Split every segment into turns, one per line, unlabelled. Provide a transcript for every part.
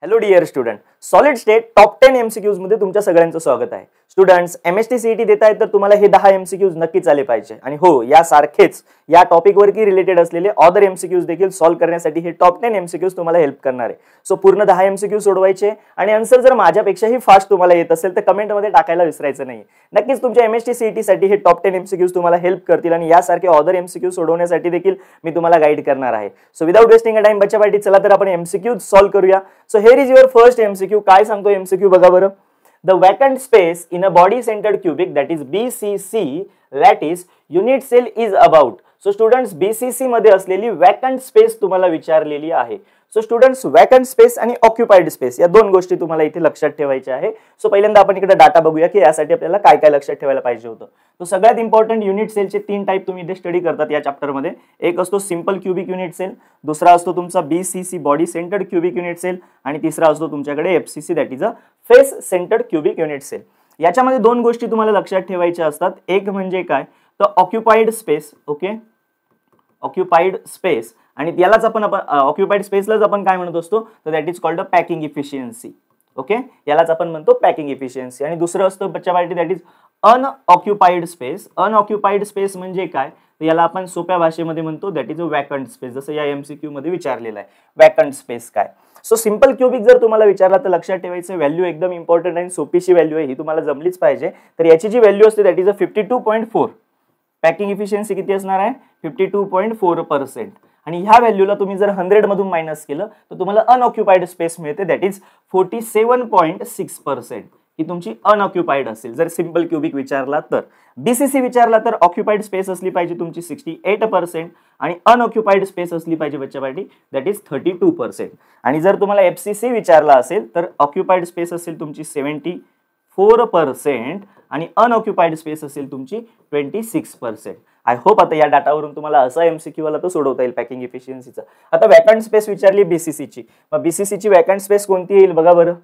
Hello dear student, solid state top 10 MCQs मध्ये तुमच्या सगळ्यांचं स्वागत आहे. स्टुडंट्स, एमएसटी सीईटी देत आहेत तर तुम्हाला हे 10 एमसीक्यूज नक्कीच आले पाहिजे. आणि हो, यासारखेच या टॉपिक वरती रिलेटेड असलेले अदर एमसीक्यूज देखील सॉल्व्ह करण्यासाठी हे टॉप 10 एमसीक्यूज तुम्हाला हेल्प करणार आहे. सो पूर्ण 10 एमसीक्यू सोडवायचे आणि आन्सर जर माझ्यापेक्षाही फास्ट तुम्हाला येत असेल तर कमेंट मध्ये टाकायला विसरायचं नाही. नक्कीच तुमच्या एमएसटी सीईटी साठी हे टॉप 10 एमसीक्यूज तुम्हाला हेल्प करतील आणि यासारखे अदर एमसीक्यू सोडवण्यासाठी देखील मी तुम्हाला गाईड करणार आहे. So without wasting a time बच्चा पार्टी, चला तर आपण एमसीक्यूज सॉल्व्ह करूया. So here is your first MCQ. काय सांगतो एमसीक्यू बघा बरं. The vacant space in a body-centered cubic, that is BCC, lattice unit cell is about. So students, BCC मध्ये असलेली वॅकंट स्पेस तुम्हाला विचारलेली आहे. सो स्टुडंट्स, वॅकंट स्पेस आणि occupied space या दोन गोष्टी तुम्हाला इथे लक्षात ठेवायच्या आहे. सो पहिल्यांदा आपण इकडे डाटा बघूया की यासाठी आपल्याला काय काय लक्षात ठेवायला पाहिजे होतं. तो सगळ्यात इम्पॉर्टंट युनिट सेलचे 3 टाइप तुम्ही इथे स्टडी करतात या चॅप्टर मध्ये. एक असतो सिंपल क्यूबिक युनिट सेल, दुसरा असतो तुमचा BCC body centred cubic unit cell आणि तिसरा असतो तुमच्याकडे FCC that is a face centred cubic unit cell. याच्यामध्ये दोन गोष्टी तुम्हाला लक्षात ठेवायच्या असतात. एक म्हणजे काय, तर occupied space. Okay, occupied space आणि यालाच आपण ऑक्युपाइड स्पेसलाच आपण काय म्हणत असतो, तर that is called a packing efficiency. Okay, यालाच आपण म्हणतो पॅकिंग इफिशियन्सी. आणि दुसरं असतं बच्चा party that is unoccupied space. Unoccupied space म्हणजे काय, तर याला आपण सोप्या भाषेमध्ये म्हणतो that is a vacant space. जसं या एमसीक्यू मध्ये विचारलेलं आहे वॅकंट स्पेस काय. सो सिंपल क्यूबिक जर तुम्हाला विचारला तर लक्षात ठेवायचं व्हॅल्यू एकदम इम्पॉर्टंट आणि सोपीशी व्हॅल्यू आहे, ही तुम्हाला जमलीच पाहिजे. तर याची जी व्हॅल्यू असते that is a 52.4. Packing efficiency किती असणार आहे, 52.4%. आणि ह्या व्हॅल्यूला तुम्ही जर 100 मधून मायनस केलं तर तुम्हाला अनऑक्युपाइड स्पेस मिळते दॅट इज 47.6%. ही तुमची अनऑक्युपाइड असेल जर सिंपल क्यूबिक विचारला तर. BCC विचारला तर ऑक्युपाइड स्पेस असली पाहिजे तुमची 68% आणि अनऑक्युपाइड स्पेस असली पाहिजे बच्चा पार्टी दॅट इज 32%. आणि जर तुम्हाला FCC विचारला असेल तर ऑक्युपाइड स्पेस असेल तुमची 74% आणि अनऑक्युपाइड स्पेस असेल तुमची 26%. आय होप आता या डाटावरून तुम्हाला असा एमसीक्यू वाला तो सोडवता येईल पॅकिंग इफिशियन्सीचा. आता वॅकंट स्पेस विचारली BCC ची, मग BCC ची वॅकंट स्पेस कोणती येईल बघा बरं.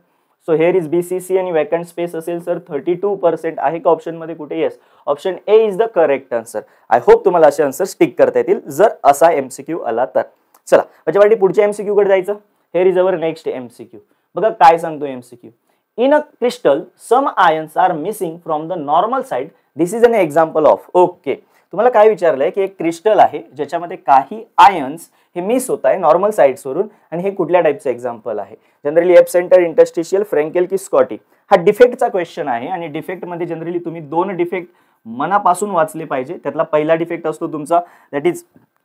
सो हेअर इज BCC आणि वॅकंट स्पेस असेल सर 32% आहे का ऑप्शन मध्ये कुठे. Yes, option A is the correct answer. I hope तुम्हाला असे आन्सर स्टिक करता येतील जर असा एमसीक्यू आला तर. चला माझ्यासाठी पुढच्या एमसीक्यू कडे जायचं. Hair is our next MCQ. बघा काय सांगतो MCQ. In a crystal, some ions are missing from the normal side. This is an example of. Okay. तुम्हाला काय विचारलंय की एक क्रिस्टल आहे ज्याच्यामध्ये काही आयन्स हे मिस होत आहे नॉर्मल साइड्स वरून आणि हे कुठल्या टाइपचं एक्झाम्पल आहे. Generally app centre, interstitial, Frenkel की स्कॉटी. हा डिफेक्टचा क्वेश्चन आहे आणि डिफेक्ट मध्ये जनरली तुम्ही 2 डिफेक्ट मनापासून वाचले पाहिजे. त्यातला पहिला डिफेक्ट असतो तुमचा that is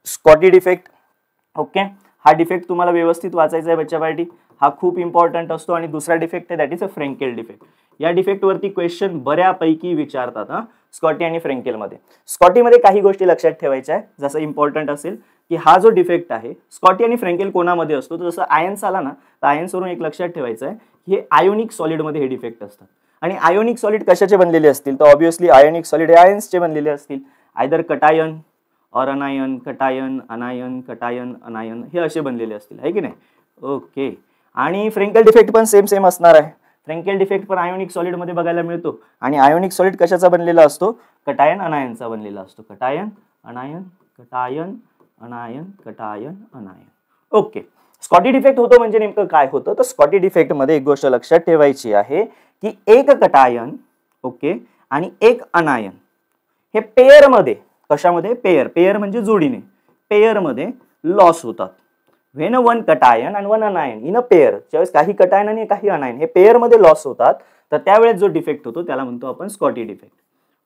Schottky defect. Okay, हा डिफेक्ट तुम्हाला व्यवस्थित वाचायचा आहे बच्चा पार्टी, हा खूप इम्पॉर्टंट असतो. आणि दुसरा डिफेक्ट आहे that is a Frenkel defect. या डिफेक्ट वरती क्वेश्चन बऱ्यापैकी विचारतात स्कॉटी आणि फ्रँकेल मध्ये. स्कॉटी मध्ये काही गोष्टी लक्षात ठेवायच्या आहे. जसं इम्पॉर्टंट असेल की हा जो डिफेक्ट आहे स्कॉटी आणि फ्रँकेल कोणामध्ये असतो, तर जसं आयन्स आला ना तर आयन्स वरून एक लक्षात ठेवायचं आहे की हे आयोनिक सॉलिड मध्ये हे डिफेक्ट असतात. आणि आयोनिक सॉलिड कशाचे बनलेले असतील, तर ऑब्विसली आयोनिक सॉलिड हे आयन्सचे बनलेले असतील. आयदर कटायन और अनायन, कटायन अनायन, कटायन अनायन हे असे बनलेले असतील, आहे की नाही. ओके, आणि फ्रँकेल डिफेक्ट पण सेम असणार आहे. फ्रँकेल डिफेक्ट पण आयोनिक सॉलिड मध्ये बघायला मिळतो. आणि आयोनिक सॉलिड कशाचा बनलेला असतो, कटायन अनायनचा बनलेला असतो. Cation anion, cation anion, cation anion. Okay, Schottky defect होतो म्हणजे नेमकं काय होतं, तर स्कॉटी डिफेक्ट मध्ये एक गोष्ट लक्षात ठेवायची आहे की एक कटायन ओके आणि एक अनायन हे पेयर मध्ये, कशामध्ये, पेयर म्हणजे जोडीने, पेयर मध्ये लॉस होतात. व्हेन वन कटायन आणि वन अनायन इन अ पेयर, ज्यावेळेस काही कटायन आणि काही अनायन हे पेयर मध्ये लॉस होतात तर त्यावेळेस जो डिफेक्ट होतो त्याला म्हणतो आपण Schottky defect.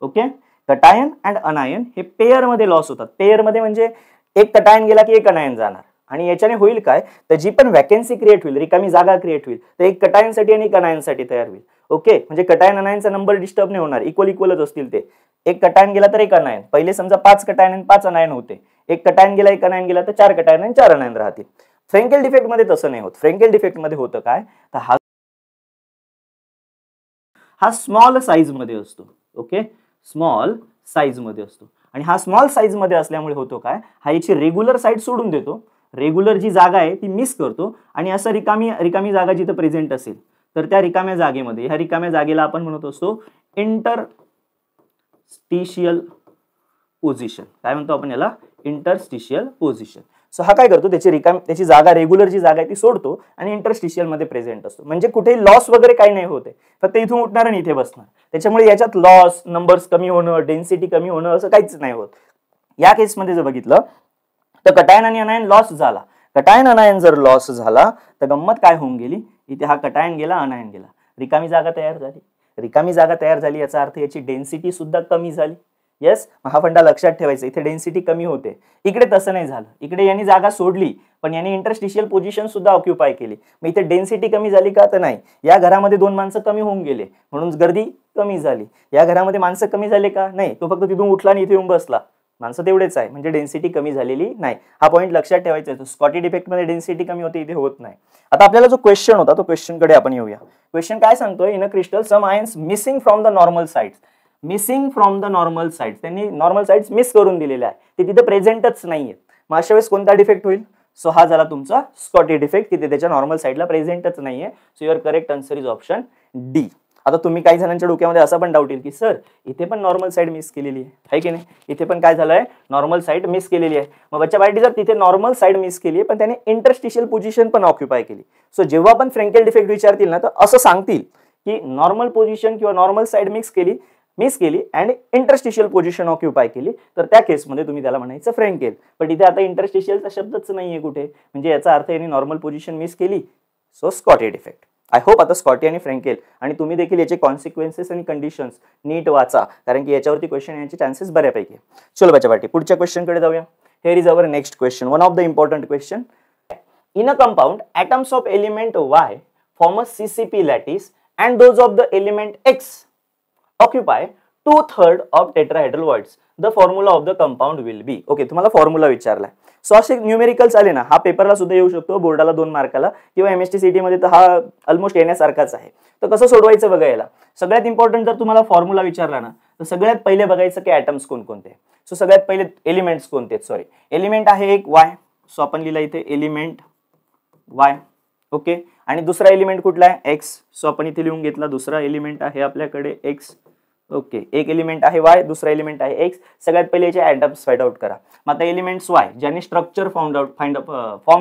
Okay, cation and anion हे पेयर मध्ये लॉस होतात. पेयर मध्ये म्हणजे एक कटायन गेला की एक अनायन जाणार. आणि याच्याने होईल काय, तर जी पण वॅकन्सी क्रिएट होईल, रिकामी जागा क्रिएट होईल, तर एक कटायनसाठी आणि एक अनायनसाठी तयार होईल. ओके, म्हणजे कटायन अनायनचा नंबर डिस्टर्ब नाही होणार, इक्वलच असतील ते. एक कटायन गेला तर एक अनायन, पहिले समजा 5 कटायन आणि 5 अनायन होते, एक कटायन गेला एक अनायन गेला तर 4 कटायन आणि 4 अनायन राहतील. फ्रँकेल डिफेक्ट मध्ये तसं नाही होत. फ्रँकेल डिफेक्ट मध्ये होतं काय, तर हा स्मॉल साईज मध्ये असतो. ओके, स्मॉल साईज मध्ये असतो. आणि हा स्मॉल साईज मध्ये असल्यामुळे होतो काय, हा याची रेग्युलर साईड सोडून देतो, रेग्युलर जी जागा आहे ती मिस करतो आणि असं रिकामी जागा जिथे प्रेझेंट असेल तर त्या रिकाम्या जागेमध्ये, ह्या रिकाम्या जागेला आपण म्हणत असतो इंटरस्टिशियल पोझिशन. काय म्हणतो आपण याला, इंटरस्टिशियल पोझिशन. सो हा काय करतो, त्याची जागा, रेग्युलर जी जागा आहे ती सोडतो आणि इंटरस्टिशियल मध्ये प्रेझेंट असतो. म्हणजे कुठेही लॉस वगैरे काही नाही होते, फक्त इथून उठणार आणि इथे बसणार. त्याच्यामुळे याच्यात लॉस, नंबर्स कमी होणं, डेन्सिटी कमी होणं असं काहीच नाही होत. या केसमध्ये जर बघितलं तर कटायन आणि अनायन लॉस झाला. कटायन अनायन जर लॉस झाला तर गंमत काय होऊन गेली, इथे हा कटायन गेला, अनायन गेला, रिकामी जागा तयार झाली. रिकामी जागा तयार झाली याचा अर्थ याची डेन्सिटी सुद्धा कमी झाली. येस, हा फंडा लक्षात ठेवायचा. इथे डेन्सिटी कमी होते, इकडे तसं नाही झालं. इकडे यांनी जागा सोडली पण यांनी इंटरस्टिशियल पोझिशन सुद्धा ऑक्युपाय केली. मग इथे डेन्सिटी कमी झाली का, तर नाही. या घरामध्ये 2 माणसं कमी होऊन गेले म्हणून गर्दी कमी झाली. या घरामध्ये माणसं कमी झाले का, नाही. तो फक्त तिथून उठला आणि इथे येऊन बसला, माणसं तेवढेच आहे, म्हणजे डेन्सिटी कमी झालेली नाही. हा पॉईंट लक्षात ठेवायचा आहे. स्कॉटी डिफेक्ट मध्ये डेन्सिटी कमी होते, इथे होत नाही. आता आपल्याला जो क्वेश्चन होता तो क्वेश्चन कडे आपण येऊया. क्वेश्चन काय सांगतोय, in a crystal some ions missing from the normal sides. Missing from the normal sides, त्यांनी नॉर्मल साइड्स मिस करून दिलेल्या आहे, ते तिथे प्रेझेंटच नाहीये. मग अशा वेळेस कोणता डिफेक्ट होईल, सो हा झाला तुमचा स्कॉटी डिफेक्ट, तिथे त्याच्या नॉर्मल साइडला प्रेझेंटच नाहीये. So your correct answer is option D. आता तुम्ही काही जणांच्या डोक्यामध्ये असा पण डाऊट येईल की सर इथे पण नॉर्मल साइड मिस केलेली आहे की नाही, इथे पण काय झालंय, नॉर्मल साइड मिस केलेली आहे. मग बच्चा पार्टी जर तिथे नॉर्मल साइड मिस केली पण त्याने इंटरस्टिशियल पोझिशन पण ऑक्युपाय केली. सो जेव्हा पण फ्रँकेल डिफेक्ट विचारतील ना तर असं सांगतील की नॉर्मल पोझिशन किंवा नॉर्मल साइड मिस केली अँड इंटरस्टिशियल पोझिशन ऑक्युपाय केली, तर त्या केसमध्ये तुम्ही त्याला म्हणायचं फ्रँकेल. पण इथे आता इंटरस्टिशियलचा शब्दच नाहीये कुठे, म्हणजे याचा अर्थ यांनी नॉर्मल पोझिशन मिस केली. So Schottky defect. I hope आता स्कॉटी आणि फ्रँकेल आणि तुम्ही देखील याचे कॉन्सिक्वेन्सेस आणि कंडिशन्स नीट वाचा, कारण की याच्यावरती क्वेश्चन येण्याचे चान्सेस बऱ्यापैकी. चलो बच्चा पार्टी पुढच्या क्वेश्चन कडे जाऊया. Here is our next question, one of the important question. In a compound atoms of element Y form a CCP lattice and those of the element X occupy 2/3 of tetrahedral voids. The formula of the compound will be. Okay, तुम्हाला formula विचारलाय. So असे numericals आले ना, हा पेपरला सुद्धा येऊ शकतो, बोर्डाला 2 मार्काला किंवा MST मध्ये तर हा ऑलमोस्ट येण्यासारखाच आहे. तर कसं सोडवायचं बघा याला. सगळ्यात इम्पॉर्टंट जर तुम्हाला फॉर्म्युला विचारला ना तर सगळ्यात पहिले बघायचं की ॲटम्स कोणकोणते. सो सगळ्यात पहिले एलिमेंट्स कोणते, सॉरी एलिमेंट आहे एक Y. सो आपण लिहिला इथे एलिमेंट Y. ओके, आणि दुसरा एलिमेंट कुठला आहे X. सो आपण इथे लिहून घेतला, दुसरा एलिमेंट आहे आपल्याकडे X. ओके, एक एलिमेंट आहे Y, दुसरा एलिमेंट आहे X. सगळ्यात पहिले याचे ॲटम्स फाइंड आउट करा. मग आता एलिमेंट्स Y ज्यांनी स्ट्रक्चर फॉर्म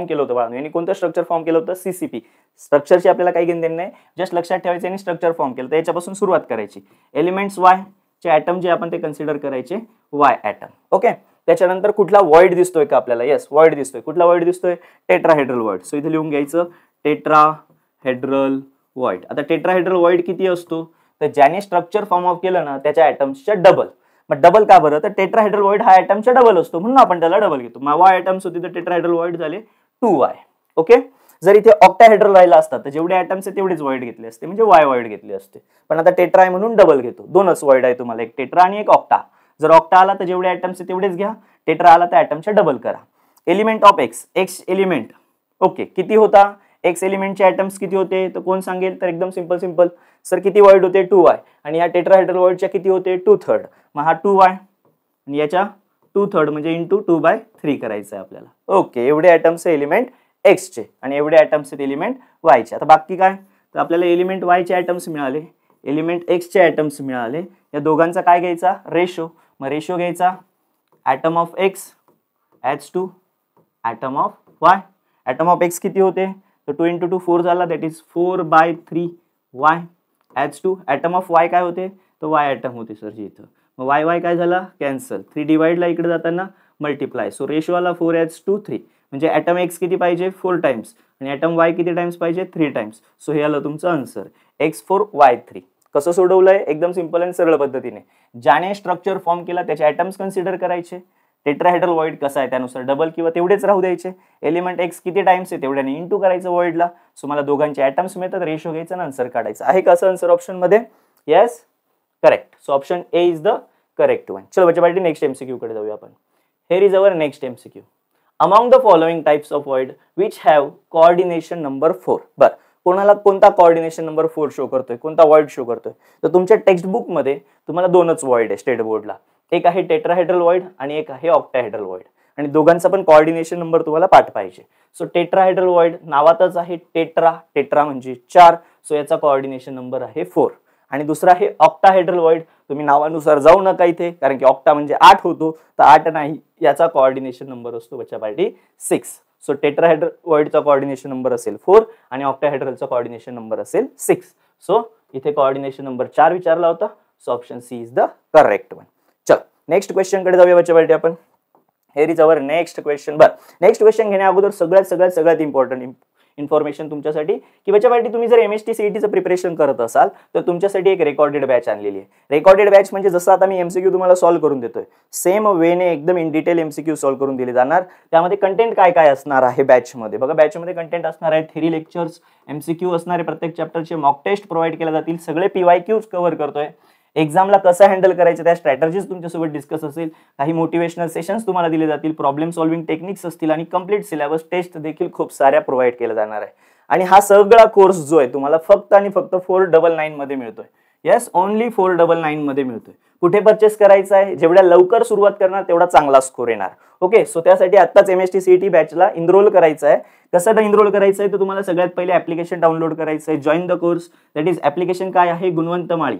केलं होतं बघा, यांनी कोणतं स्ट्रक्चर फॉर्म केलं होतं, CCP. स्ट्रक्चरची आपल्याला काही घेणं देणं नाही, जस्ट लक्षात ठेवायचं यांनी स्ट्रक्चर फॉर्म केलं, तर याच्यापासून सुरुवात करायची. एलिमेंट्स Y चे ॲटम जे आपण ते कन्सिडर करायचे Y ॲटम. ओके, त्याच्यानंतर कुठला वॉइड दिसतोय का आपल्याला, येस वॉइड दिसतोय. कुठला वॉइड दिसतोय, टेट्राहेड्रल वॉइड. सो इथे लिहून घ्यायचं टेट्राहेड्रल वॉइड. आता टेट्राहेड्रल वॉइड किती असतो, तर ज्याने स्ट्रक्चर फॉर्म ऑफ केलं ना त्याच्या ॲटम्सच्या डबल. मग डबल का बरं, तर टेट्राहेड्रल वॉइड हा ॲटमच्या डबल असतो म्हणून आपण त्याला डबल घेतो. मग Y ॲटम्स होते तर टेट्राहेड्रल वॉइड झाले 2Y. ओके, जर इथे ऑक्टाहेड्रल राहिला असता तर जेवढे ॲटम्स आहे तेवढेच वॉइड घेतले असते, म्हणजे Y वॉइड घेतले असते. पण आता टेट्रा आहे म्हणून डबल घेतो, 2च वॉइड आहे तुम्हाला, एक टेट्रा आणि एक ऑक्टा. जर ऑक्टा आला तर जेवढे ॲटम्स आहे तेवढेच घ्या, टेट्रा आला तर ॲटमच्या डबल करा. Element of X element. Okay, किती होता X एलिमेंटचे ॲटम्स किती होते, तर कोण सांगेल, तर एकदम सिंपल सर किती वॉइड होते 2Y, आणि या टेट्राहेड्रल वॉइडच्या किती होते 2/3. मग हा 2Y आणि याच्या 2/3 म्हणजे इंटू 2/3 करायचं आहे आपल्याला. ओके, एवढे ॲटम्स एलिमेंट X चे आणि एवढे ॲटम्स आहेत एलिमेंट Y चे. आता बाकी काय, तर आपल्याला एलिमेंट Y चे ॲटम्स मिळाले, एलिमेंट X चे ॲटम्स मिळाले. या दोघांचा काय घ्यायचा, रेशो. मग रेशो घ्यायचा atom of X as to atom of Y. Atom of X किती होते, तर 2 × 2 4 झाला, that is 4/3Y as to atom of Y काय होते, तर Y ॲटम होते सरजी इथं. मग Y काय झाला, कॅन्सल. 3 डिवाइडला इकडे जाताना मल्टिप्लाय. सो रेशो आला 4:3. म्हणजे ॲटम X किती पाहिजे 4 टाइम्स आणि ॲटम Y किती टाइम्स पाहिजे 3 टाइम्स. सो हे आलं तुमचं आन्सर X4Y3. कसं सोडवलंय, एकदम सिंपल आणि सरळ पद्धतीने. ज्याने स्ट्रक्चर फॉर्म केला त्याचे ॲटम्स कन्सिडर करायचे. टेट्राहेड्रल वॉइड कसा आहे त्यानुसार डबल किंवा तेवढेच राहू द्यायचे. एलिमेंट X किती टाइम्स आहे तेवढ्याने इंटू करायचं वॉइडला. सो मला दोघांचे ॲटम्स मिळतात, रेशो घ्यायचा आणि आन्सर काढायचं आहे. कसं आन्सर ऑप्शन मध्ये, yes correct. So option A is the correct one. चलो बच्चा पार्टी नेक्स्ट MCQ कडे जाऊया आपण. Here is our next MCQ. Among the following types of void which have coordination number 4. बर, कोणाला कोणता कोऑर्डिनेशन नंबर 4 शो करतोय, कोणता वॉइड शो करतोय, तर तुमच्या टेक्स्ट बुक मध्ये तुम्हाला 2च वॉइड आहे स्टेट बोर्डला. एक आहे टेट्राहेड्रल वॉइड आणि एक आहे ऑक्टाहेड्रल वॉइड, आणि दोघांचा पण कोऑर्डिनेशन नंबर तुम्हाला पाठ पाहिजे. सो टेट्राहेड्रल वॉइड नावातच आहे टेट्रा म्हणजे 4. सो याचा कोऑर्डिनेशन नंबर आहे 4. आणि दुसरा आहे ऑक्टाहेड्रल वॉइड, तुम्ही नावानुसार जाऊ नका इथे, कारण की ऑक्टा म्हणजे 8 होतो, तर 8 नाही, याचा कोऑर्डिनेशन नंबर असतो बच्चा पार्टी 6. सो टेट्राहेड्रॉइडचा कोऑर्डिनेशन नंबर असेल 4 आणि ऑक्टाहेड्रलचा कोऑर्डिनेशन नंबर असेल 6. सो इथे कोऑर्डिनेशन नंबर 4 विचारला होता. So option C is the correct one. चल नेक्स्ट क्वेश्चन कडे जाऊया बच्चा पार्टी आपण. Here is our next question. बरं, नेक्स्ट क्वेश्चन घेण्या अगोदर सगळ्यात इम्पॉर्टंट इन्फॉर्मेशन तुमच्यासाठी की बच्चापार्टी तुम्ही जर MST CETचं प्रिपरेशन करत असाल तर तुमच्यासाठी एक रेकॉर्डेड बॅच आणलेली आहे. रेकॉर्डेड बॅच म्हणजे जसं आता मी MCQ तुम्हाला सॉल्व्ह करून देतोय, सेम वेने एकदम इन डिटेल MCQ सॉल्व्ह करून दिले जाणार. त्यामध्ये कंटेंट काय काय असणार आहे बॅचमध्ये बघा. बॅचमध्ये कंटेंट असणार आहे थेरी लेक्चर्स, MCQ असणारे प्रत्येक चॅप्टरचे, मॉक टेस्ट प्रोव्हाइड केले जातील, सगळे PYQs कव्हर करतोय. एक्झामला कसं हँडल करायचं त्या स्ट्रॅटेजीज तुमच्यासोबत डिस्कस असेल, काही मोटिवेशनल सेशन्स तुम्हाला दिले जातील, प्रॉब्लेम सॉल्व्हिंग टेक्निक्स असतील आणि कंप्लीट सिलेबस टेस्ट देखील खूप साऱ्या प्रोव्हाइड केल्या जाणार आहे. आणि हा सगळा कोर्स जो आहे तुम्हाला फक्त आणि फक्त 499 मध्ये मिळतोय. येस, ओनली 499 मध्ये मिळतोय. कुठे परचेस करायचा आहे? जेवढ्या लवकर सुरुवात करणार तेवढा चांगला स्कोर येणार. ओके, सो त्यासाठी आत्ताच MST CET बॅचला इनरोल करायचं आहे. कसं इनरोल करायचं आहे तर तुम्हाला सगळ्यात पहिले ऍप्लिकेशन डाउनलोड करायचं आहे. Join the course, that is application काय आहे? गुणवंत माळी.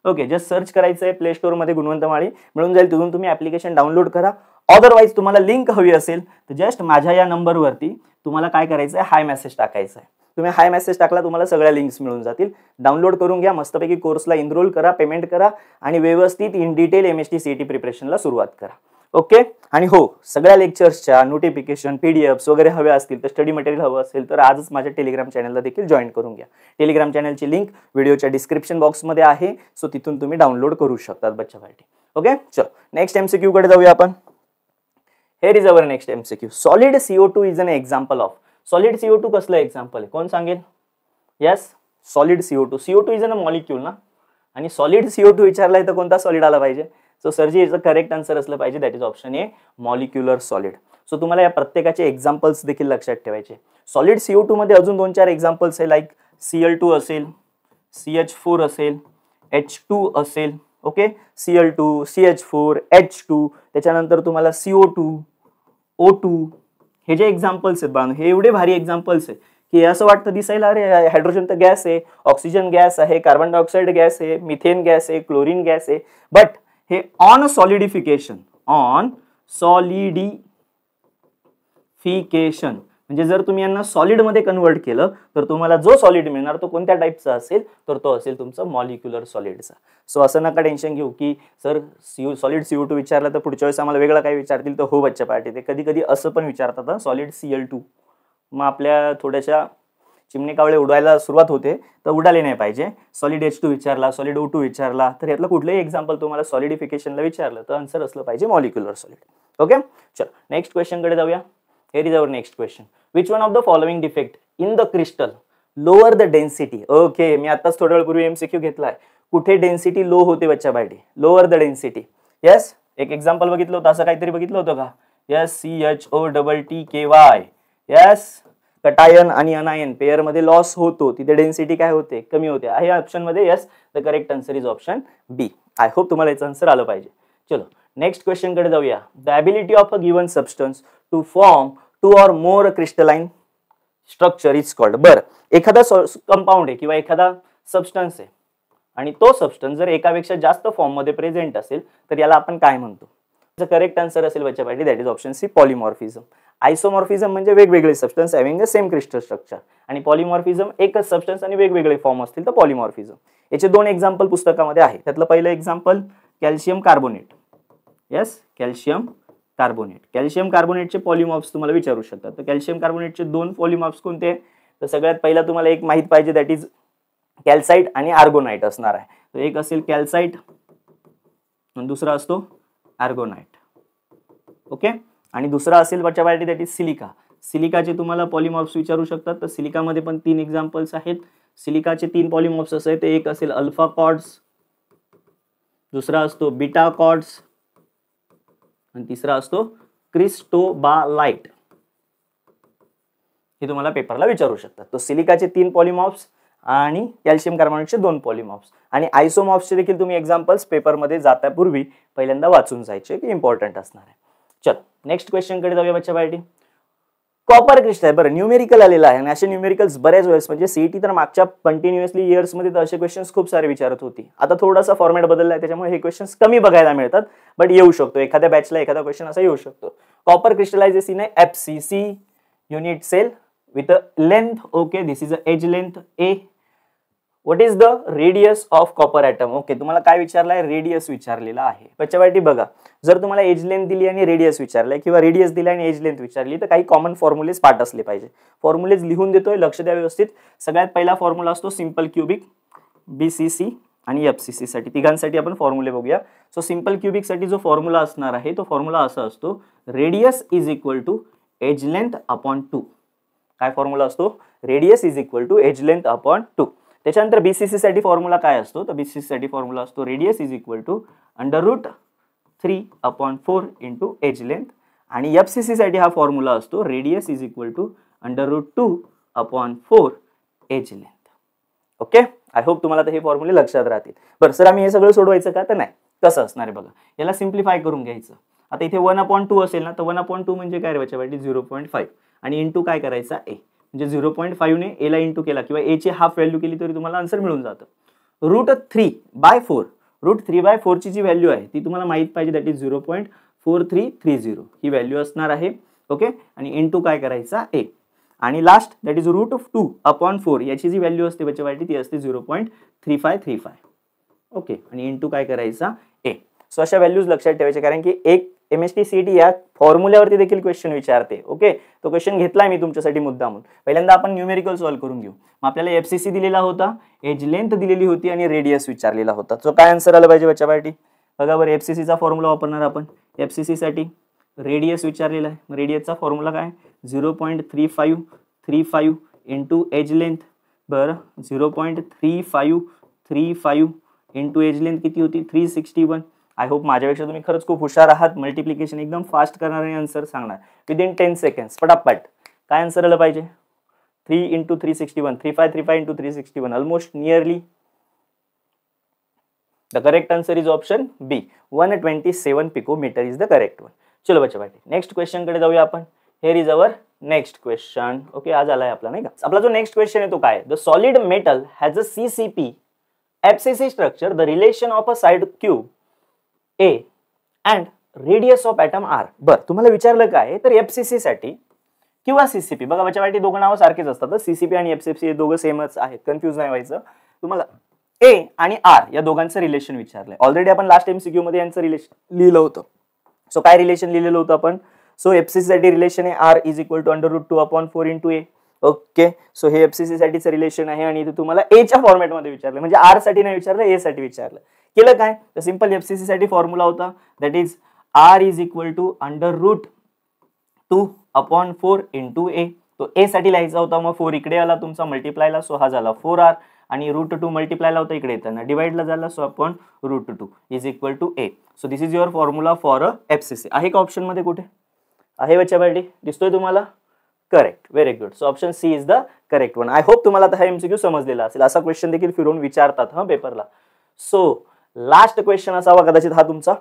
ओके, जस्ट सर्च करायचं आहे प्ले स्टोर मध्ये गुणवंत माळी, मिळून जाईल. तिथून तुम्ही ऍप्लिकेशन डाउनलोड करा. अदरवाईज तुम्हाला लिंक हवी असेल तर जस्ट माझ्या या नंबरवरती तुम्हाला काय करायचं आहे? हाय मेसेज टाकायचा आहे. तुम्ही हाय मेसेज टाकला तुम्हाला सगळ्या लिंक्स मिळून जातील. डाउनलोड करून घ्या, मस्तपैकी कोर्सला इनरोल करा, पेमेंट करा आणि व्यवस्थित इन डिटेल MST CET प्रिपरेशनला सुरुवात करा. ओके, आणि हो, सगळ्या लेक्चर्सच्या नोटिफिकेशन PDFs वगैरे हवे असतील तर स्टडी मटेरियल हवं असेल तर आजच माझ्या टेलिग्राम चॅनलला देखील जॉईन करून घ्या. टेलिग्राम चॅनलची लिंक व्हिडिओच्या डिस्क्रिप्शन बॉक्समध्ये आहे. सो तिथून तुम्ही डाउनलोड करू शकतात बच्चा पार्टी. ओके, चल नेक्स्ट MCQ कडे जाऊया आपण. Here is our next MCQ. Solid CO2 is an example of. Solid CO2 कसलं एक्झाम्पल आहे? कोण सांगेल? Yes, solid CO2. CO2 is an molecule ना, आणि सॉलिड CO2 विचारलाय तर कोणता सॉलिड आला पाहिजे? सो सरजी याचं करेक्ट आन्सर असलं पाहिजे, that is option A, molecular solid. So तुम्हाला या प्रत्येकाचे एक्झाम्पल्स देखील लक्षात ठेवायचे. सॉलिड CO2 मध्ये अजून 2-4 एक्झाम्पल्स आहे, लाईक Cl2 असेल, CH4 असेल, H2 असेल. ओके, Cl2, CH4, H2, त्याच्यानंतर तुम्हाला CO2, O2, हे जे एक्झाम्पल्स आहेत बाळांनो, हे एवढे भारी एक्झाम्पल्स आहेत की असं वाटतं दिसायला अरे हायड्रोजन तर गॅस आहे, ऑक्सिजन गॅस आहे, कार्बन डायऑक्साइड गॅस आहे, मिथेन गॅस आहे, क्लोरीन गॅस आहे, बट हे ऑन सॉलिडिफिकेशन म्हणजे जर तुम्ही यांना सॉलिड मध्ये कन्वर्ट केलं तर तुम्हाला जो सॉलिड मिळणार तो कोणत्या टाईपचा असेल तर तो असेल तुमचा मॉलिक्युलर सॉलिडचा. सो असं नका टेन्शन घेऊ की सर सॉलिड CO2 विचारलं तर पुढच्या वेळेस आम्हाला वेगळं काय विचारतील, तर हो बच्चा पार्टी, ते कधी कधी असं पण विचारतात सॉलिड Cl2. मग आपल्या थोड्याशा चिमणी कावळे उडवायला सुरुवात होते, तर उडाले नाही पाहिजे. सॉलिड H2 विचारला, सॉलिड O2 विचारला, तर यातलं कुठलंही एक्झाम्पल तुम्हाला सॉलिडिफिकेशनला विचारलं तर आन्सर असलं पाहिजे मॉलिक्युलर सॉलिड. ओके, चल नेक्स्ट क्वेश्चन कडे जाऊया. Here is our next question. Which one of the following defect in the crystal lower the density? Okay, मी आताच थोड्या वेळपूर्वी MCQ घेतलाय. कुठे डेन्सिटी लो होते बच्चा party? Lower the density. Yes, एक एक्झाम्पल बघितलं होतं, असं काहीतरी बघितलं होतं का? Yes, CHOTTKY. येस, कटायन आणि अनायन पेअर मध्ये लॉस होतो, तिथे डेन्सिटी काय होते? कमी होते. आहे ऑप्शन मध्ये. Yes, the correct answer is option B. I hope तुम्हाला याचं आन्सर आलं पाहिजे. चलो नेक्स्ट क्वेश्चन कडे जाऊया. The ability of a given substance to form 2 or more crystalline structure is called. बरं, एखादा कंपाऊंड आहे किंवा एखादा सबस्टन्स आहे आणि तो सबस्टन्स जर एकापेक्षा जास्त फॉर्म मध्ये प्रेझेंट असेल तर याला आपण काय म्हणतो? त्याचं करेक्ट आन्सर असेल बच्चा party, that is option C, polymorphism. Isomorphism म्हणजे वेगवेगळे substance having the same crystal structure, आणि पॉलिमॉर्फिझम एकच सबस्टन्स आणि वेगवेगळे फॉर्म असतील तर पॉलिमॉर्फिझम. याचे 2 एक्झाम्पल पुस्तकामध्ये आहे. त्यातलं पहिलं example calcium carbonate. Yes, calcium carbonate. Calcium कार्बोनेटचे पॉलिमॉर्फ्स तुम्हाला विचारू शकतात. तर कॅल्शियम कार्बोनेटचे 2 पॉलिमॉर्फ्स कोणते? तर सगळ्यात पहिला तुम्हाला एक माहित पाहिजे, दॅट इज कॅल्साइट आणि आर्गोनाइट असणार आहे. तर एक असेल कॅल्साइट आणि दुसरा असतो आर्गोनाइट. ओके, आणि दुसरा असेल बच्चा पार्टी, दॅट इज सिलिका. सिलिकाचे तुम्हाला पॉलिमॉर्फ्स विचारू शकतात. तर सिलिकामध्ये पण 3 एक्झाम्पल्स आहेत. सिलिकाचे 3 पॉलिमॉर्फ्स असे आहेत. एक असेल अल्फा कॉर्ड्स, दुसरा असतो बीटा कॉर्ड्स आणि तिसरा असतो क्रिस्टोबालाइट. हे तुम्हाला पेपरला विचारू शकतात. तो सिलिकाचे 3 पॉलिमॉर्फ्स आणि कॅल्शियम कार्बोनेटचे 2 पॉलिमॉर्फ्स आणि आयसोमॉर्फ्सचे देखील तुम्ही एक्झाम्पल्स पेपरमध्ये जातापूर्वी पहिल्यांदा वाचून जायचे की इम्पॉर्टंट असणार आहे. चल नेक्स्ट क्वेश्चन कडे जाऊया बच्चा पार्टी. कॉपर क्रिस्टल बरं न्यूमेरिकल आलेला आहे आणि असे न्यूमेरिकल्स बऱ्याच वेळेस म्हणजे सीईटी तर मागच्या कंटिन्युअसली इयर्स मध्ये तर असे क्वेश्चन्स खूप सारे विचारत होती. आता थोडासा फॉर्मॅट बदलला आहे त्याच्यामुळे हे क्वेश्चन्स कमी बघायला मिळतात, बट येऊ शकतो एखाद्या बॅचला एखादा क्वेश्चन असा येऊ शकतो. कॉपर क्रिस्टलायझेशन आहे FCC unit cell with a length, okay this is a edge length A. What is the radius of copper atom, okay तुम्हाला काय विचारलाय, रेडियस विचारलेला आहे. त्याच्यावरती बघा जर तुम्हाला एज लेंथ दिली आणि रेडियस विचारलाय किंवा रेडियस दिला आणि एज लेंथ विचारली तर काही कॉमन फॉर्म्युलेज पाठ असले पाहिजे. फॉर्म्युलेज लिहून देतोय, लक्ष द्या व्यवस्थित. सगळ्यात पहिला फॉर्म्युला असतो सिंपल क्यूबिक, बीसीसी आणि एफसीसी साठी तिघांसाठी आपण फॉर्म्युले बघूया. सो सिंपल क्यूबिक साठी जो फॉर्म्युला असणार आहे तो फॉर्म्युला असा असतो, radius is equal to edge length upon 2. काय फॉर्म्युला असतो, radius is equal to edge length upon 2. त्याच्यानंतर बीसीसी साठी फॉर्म्युला काय असतो, तर बीसीसी साठी फॉर्म्युला असतो radius is equal to √3/4 into edge length. आणि एफसीसी साठी हा फॉर्म्युला असतो radius is equal to √2/4 edge length. Okay, I hope तुम्हाला हे फॉर्म्युले लक्षात राहतील. बरं सर आम्ही हे सगळं सोडवायचं का, तर नाही, कसं असणार आहे बघा, याला सिम्प्लिफाय करून घ्यायचं. आता इथे 1/2 असेल ना, तर 1/2 म्हणजे काय रे 0.5 आणि इंटू काय करायचा ए, म्हणजे 0.5 ने ए ला इंटू केला किंवा ए ची हाफ व्हॅल्यू केली तरी तुम्हाला आन्सर मिळून जातं. √3/4 ची जी व्हॅल्यू आहे ती तुम्हाला माहित पाहिजे, दॅट इज 0.4330 ही व्हॅल्यू असणार आहे. ओके, आणि इंटू काय करायचा ए, आणि लास्ट दॅट इज √2/4 याची जी व्हॅल्यू असते बच्चेवाटी ती असते 0.3535. ओके, आणि इंटू काय करायचा ए. सो अशा व्हॅल्यूज लक्षात ठेवायचे, कारण की एक एमएसटी सीईटी या फॉर्म्युल्यावरती देखील क्वेश्चन विचारते. ओके, तो क्वेश्चन घेतलाय मी तुमच्यासाठी मुद्दामून. पहिल्यांदा आपण न्यूमेरिकल सॉल्व्ह करून घेऊ. मग आपल्याला एफसीसी दिलेला होता, एज लेंथ दिलेली होती आणि रेडियस विचारलेला होता. सो काय आन्सर आलं पाहिजे बच्चेवाटी, बघा बरं. एफसीसीचा फॉर्म्युला वापरणार आपण. एफसीसी साठी रेडियस विचारलेला आहे, रेडियसचा फॉर्म्युला काय 0.3535 इंटू एज लेंथ. बरं 0.3535 इंटू एज लेंथ किती होती 361. आय होप माझ्यापेक्षा तुम्ही खरंच खूप हुशार आहात, मल्टिप्लिकेशन एकदम फास्ट करणार आणि आन्सर सांगणार विदिन 10 सेकंड्स पटापट. काय आन्सर आलं पाहिजे 3 into 361, 3535 into 361, almost nearly. The correct answer is option B, 127 picometre is the correct one. चलो बच्चा बाटी नेक्स्ट क्वेश्चन कडे जाऊया आपण. Here is our next question. Okay, आज आलाय आपला नाही का. आपला जो नेक्स्ट क्वेश्चन आहे तो काय, the solid metal has a CCP FCC structure, the relation of a side cube A and radius of atom R. बर तुम्हाला विचारलं काय, तर एफसीसी साठी किंवा सीसीपी, बघा बच्चावाटी दोघं नावं सारखेच असतात, सीसीपी आणि एफसीसी हे दोघं सेमच आहेत, कन्फ्युज नाही व्हायचं. तुम्हाला ए आणि आर या दोघांचं रिलेशन विचारलंय. ऑलरेडी आपण लास्ट एमसीक्यू मध्ये यांचं रिलेशन लिहिलं होतं. सो काय रिलेशन लिहिलेलं होतं आपण, सो एफसीसी साठी रिलेशन आहे R is equal to √2/4 into A. Okay, so हे एफसीसी साठीचं रिलेशन आहे आणि इथे तुम्हाला ए च्या फॉर्मॅट मध्ये विचारलं, म्हणजे आर साठी नाही विचारलं, ए साठी विचारलं. केलं काय, तर सिंपल एफसीसी साठी फॉर्म्युला होता, that is r is equal to √2/4 into a. तो ए साठी लिहायचा होता, मग 4 इकडे आला तुमचा मल्टिप्लायला, सो हा झाला 4r आणि √2 मल्टिप्लायला होता इकडे येताना डिवाइडला झाला, so upon √2 is equal to A. So this is your formula for a FCC. आहे का ऑप्शन मध्ये कुठे आहे बच्चाबाटी, दिसतोय तुम्हाला, correct, very good. So option C is the correct one. I hope तुम्हाला आता हा एमसीक्यू समजलेला असेल. असा क्वेश्चन देखील फिरवून विचारतात हा पेपरला. सो लास्ट क्वेश्चन असावा कदाचित हा तुमचा,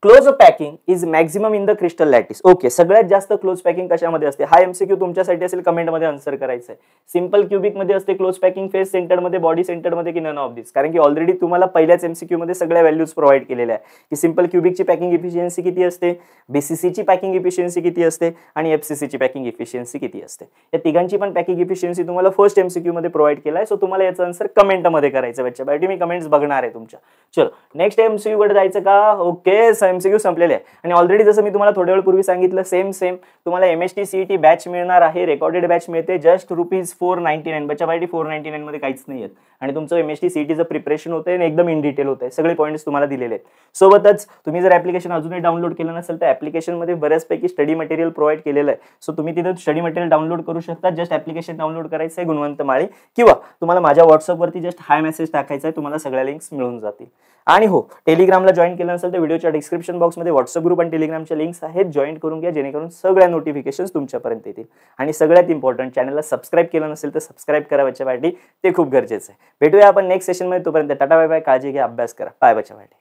close packing is maximum in the crystal lattice. Okay, सगळ्यात जास्त क्लोज पॅकिंग कशामध्ये असते, हा एमसीक्यू तुमच्यासाठी असेल, कमेंटमध्ये आन्सर करायचं आहे. सिंपल क्यूबिक मध्ये असते क्लोज पॅकिंग, फेस सेंटर मध्ये, बॉडी सेंटर मध्ये, की नन ऑफ दिस. कारण की ऑलरेडी तुम्हाला पहिल्याच एमसीक्यू मध्ये सगळ्या व्हॅल्यूज प्रोव्हाइड केलेल्या आहे की सिंपल क्यूबिकची पॅकिंग इफिशियन्सी किती असते, बीसीसीची पॅकिंग इफिशियन्सी किती असते आणि एफसीसीची पॅकिंग इफिशियन्सी किती असते. या तिघांची पण पॅकिंग इफिशियन्सी तुम्हाला फर्स्ट एमसीक्यू मध्ये प्रोव्हाइड केला आहे. सो तुम्हाला याचं आन्सर कमेंटमध्ये करायचं बच्चा बाटी, मी कमेंट्स बघणार आहे तुमच्या. चलो नेक्स्ट एमसीक्यू कडे जायचं का. ओके, एमसीक्यू संपलेले आहे आणि ऑलरेडी जसं मी तुम्हाला थोड्या वेळ पूर्वी सांगितलं, सेम तुम्हाला एमएसटी सीईटी बॅच मिळणार आहे, रेकॉर्डेड बॅच मिळते जस्ट ₹499. बच्चाबाटी 499 मध्ये काहीच नाही आहेत आणि तुमचं एमएसटी सीईटीचं प्रिपरेशन होतंय आणि एकदम इन डिटेल होतंय, सगळे पॉईंट्स तुम्हाला दिलेले आहेत. सोबतच तुम्ही जर ऍप्लिकेशन अजूनही डाउनलोड केलं नसेल तर ऍप्लिकेशन मध्ये बऱ्याचपैकी स्टडी मटेरियल प्रोव्हाइड केलेलं आहे. सो तुम्ही तिथे स्टडी मटेरियल डाउनलोड करू शकता. जस्ट ऍप्लिकेशन डाउनलोड करायचं आहे गुणवंत माळी, किंवा तुम्हाला माझ्या व्हॉट्सअपवरती जस्ट हाय मेसेज टाकायचा आहे, तुम्हाला सगळ्या लिंक्स मिळून जातील. आणि हो, टेलिग्रामला जॉईन केलं नसेल तर व्हिडिओच्या डिस्क्रिप्शन बॉक्समध्ये व्हॉट्सअप ग्रुप आणि टेलिग्रामच्या लिंक्स आहेत, जॉईन करून घ्या, जेणेकरून सगळ्या नोटिफिकेशन्स तुमच्यापर्यंत येतील. आणि सगळ्यात इम्पॉर्टंट, चॅनलला सबस्क्राईब केलं नसेल तर सबस्क्राईब करा बच्चा बाटी, ते खूप गरजेचं आहे. भेटूया आपण नेक्स्ट सेशनमध्ये, तोपर्यंत टाटा बाय बाय, काळजी घ्या, अभ्यास करा, बाय बच्चा बाटी.